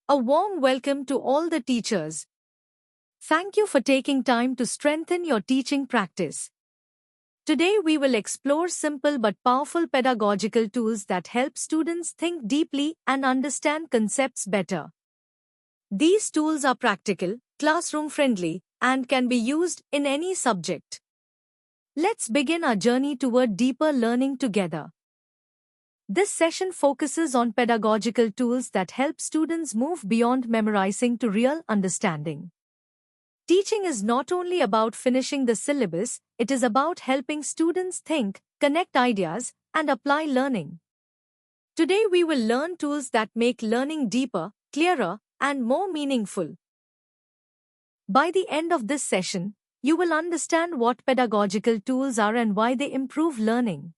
A warm welcome to all the teachers. Thank you for taking time to strengthen your teaching practice. Today we will explore simple but powerful pedagogical tools that help students think deeply and understand concepts better. These tools are practical, classroom-friendly, and can be used in any subject. Let's begin our journey toward deeper learning together. This session focuses on pedagogical tools that help students move beyond memorizing to real understanding. Teaching is not only about finishing the syllabus, it is about helping students think, connect ideas, and apply learning. Today we will learn tools that make learning deeper, clearer, and more meaningful. By the end of this session, you will understand what pedagogical tools are and why they improve learning.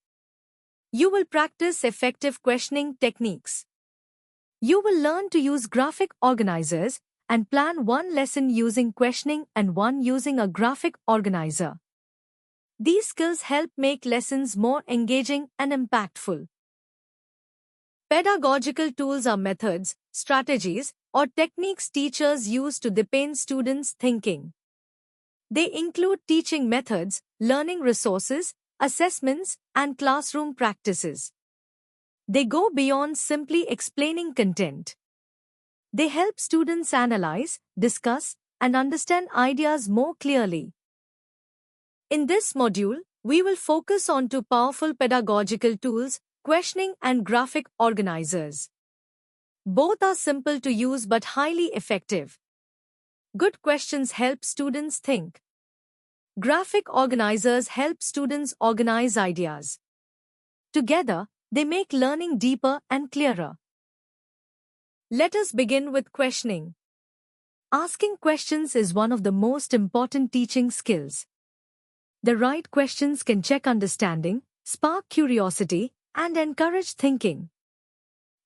You will practice effective questioning techniques. You will learn to use graphic organizers and plan one lesson using questioning and one using a graphic organizer. These skills help make lessons more engaging and impactful. Pedagogical tools are methods, strategies, or techniques teachers use to deepen students' thinking. They include teaching methods, learning resources, assessments, and classroom practices. They go beyond simply explaining content. They help students analyze, discuss, and understand ideas more clearly. In this module, we will focus on two powerful pedagogical tools, questioning and graphic organizers. Both are simple to use but highly effective. Good questions help students think. Graphic organizers help students organize ideas. Together, they make learning deeper and clearer. Let us begin with questioning. Asking questions is one of the most important teaching skills. The right questions can check understanding, spark curiosity, and encourage thinking.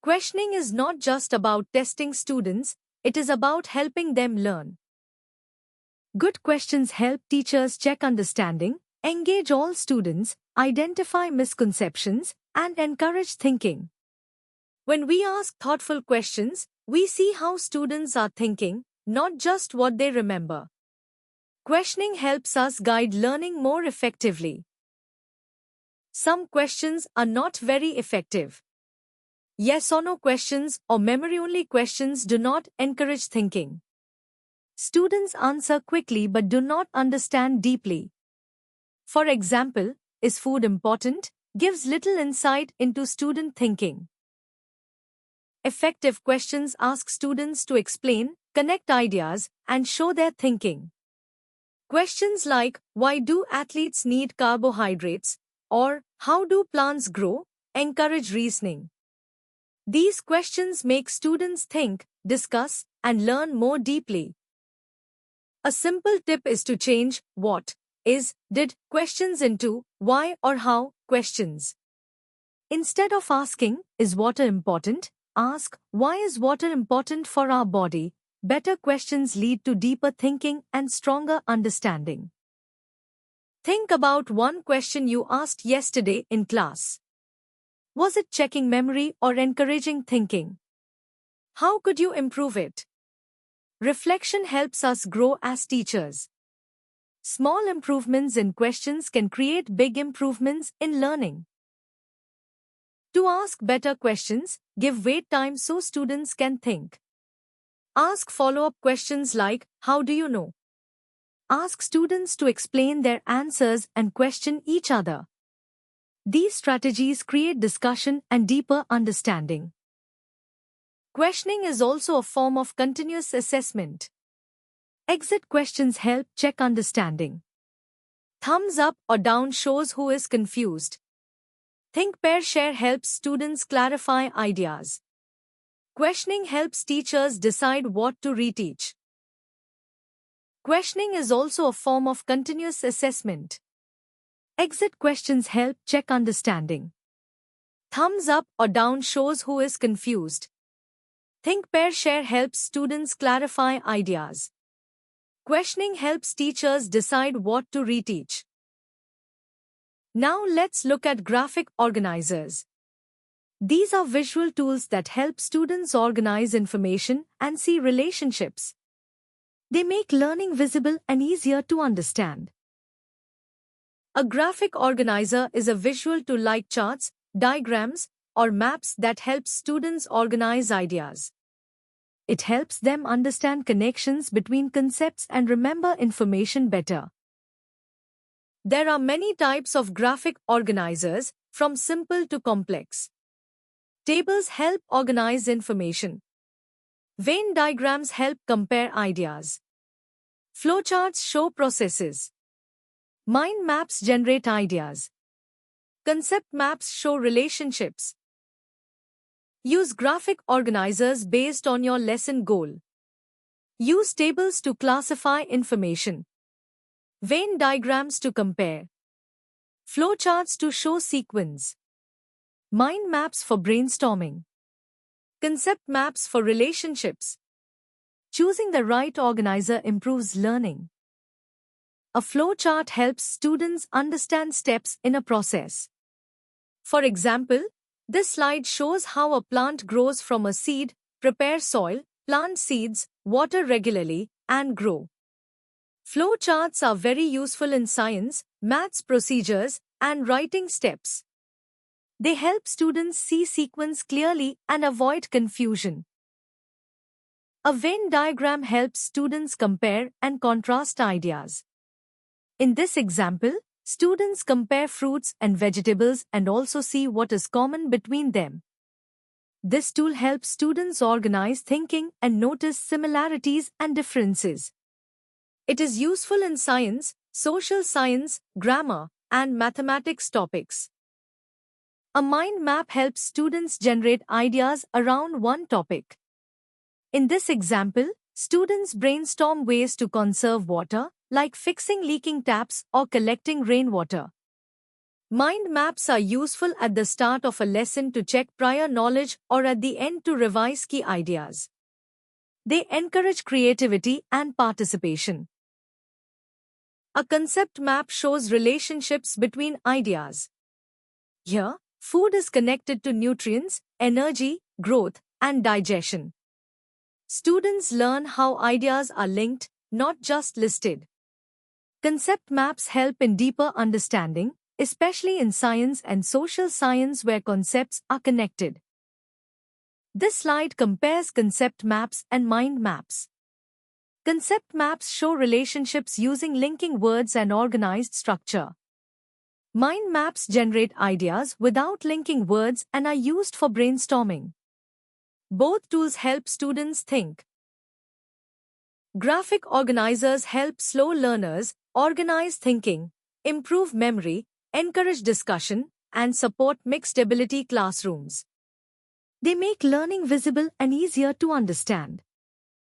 Questioning is not just about testing students, it is about helping them learn. Good questions help teachers check understanding, engage all students, identify misconceptions, and encourage thinking. When we ask thoughtful questions, we see how students are thinking, not just what they remember. Questioning helps us guide learning more effectively. Some questions are not very effective. Yes or no questions or memory-only questions do not encourage thinking. Students answer quickly but do not understand deeply. For example, is food important? Gives little insight into student thinking. Effective questions ask students to explain, connect ideas, and show their thinking. Questions like, why do athletes need carbohydrates? Or, how do plants grow? Encourage reasoning. These questions make students think, discuss, and learn more deeply. A simple tip is to change what, is, did questions into why or how questions. Instead of asking, is water important? Ask, why is water important for our body? Better questions lead to deeper thinking and stronger understanding. Think about one question you asked yesterday in class. Was it checking memory or encouraging thinking? How could you improve it? Reflection helps us grow as teachers. Small improvements in questions can create big improvements in learning. To ask better questions, give wait time so students can think. Ask follow-up questions like, how do you know? Ask students to explain their answers and question each other. These strategies create discussion and deeper understanding. Questioning is also a form of continuous assessment. Exit questions help check understanding. Thumbs up or down shows who is confused. Think pair share helps students clarify ideas. Questioning helps teachers decide what to reteach. Questioning is also a form of continuous assessment. Exit questions help check understanding. Thumbs up or down shows who is confused. Think pair share helps students clarify ideas. Questioning helps teachers decide what to reteach. Now let's look at graphic organizers. These are visual tools that help students organize information and see relationships. They make learning visible and easier to understand. A graphic organizer is a visual tool like charts, diagrams, or maps that helps students organize ideas. It helps them understand connections between concepts and remember information better. There are many types of graphic organizers, from simple to complex. Tables help organize information. Venn diagrams help compare ideas. Flowcharts show processes. Mind maps generate ideas. Concept maps show relationships. Use graphic organizers based on your lesson goal. Use tables to classify information. Venn diagrams to compare. Flowcharts to show sequence. Mind maps for brainstorming. Concept maps for relationships. Choosing the right organizer improves learning. A flowchart helps students understand steps in a process. For example, this slide shows how a plant grows from a seed, prepare soil, plant seeds, water regularly, and grow. Flowcharts are very useful in science, maths procedures, and writing steps. They help students see sequence clearly and avoid confusion. A Venn diagram helps students compare and contrast ideas. In this example, students compare fruits and vegetables and also see what is common between them. This tool helps students organize thinking and notice similarities and differences. It is useful in science, social science, grammar, and mathematics topics. A mind map helps students generate ideas around one topic. In this example, students brainstorm ways to conserve water, like fixing leaking taps or collecting rainwater. Mind maps are useful at the start of a lesson to check prior knowledge or at the end to revise key ideas. They encourage creativity and participation. A concept map shows relationships between ideas. Here, food is connected to nutrients, energy, growth, and digestion. Students learn how ideas are linked, not just listed. Concept maps help in deeper understanding, especially in science and social science where concepts are connected. This slide compares concept maps and mind maps. Concept maps show relationships using linking words and organized structure. Mind maps generate ideas without linking words and are used for brainstorming. Both tools help students think. Graphic organizers help slow learners organize thinking, improve memory, encourage discussion, and support mixed ability classrooms. They make learning visible and easier to understand.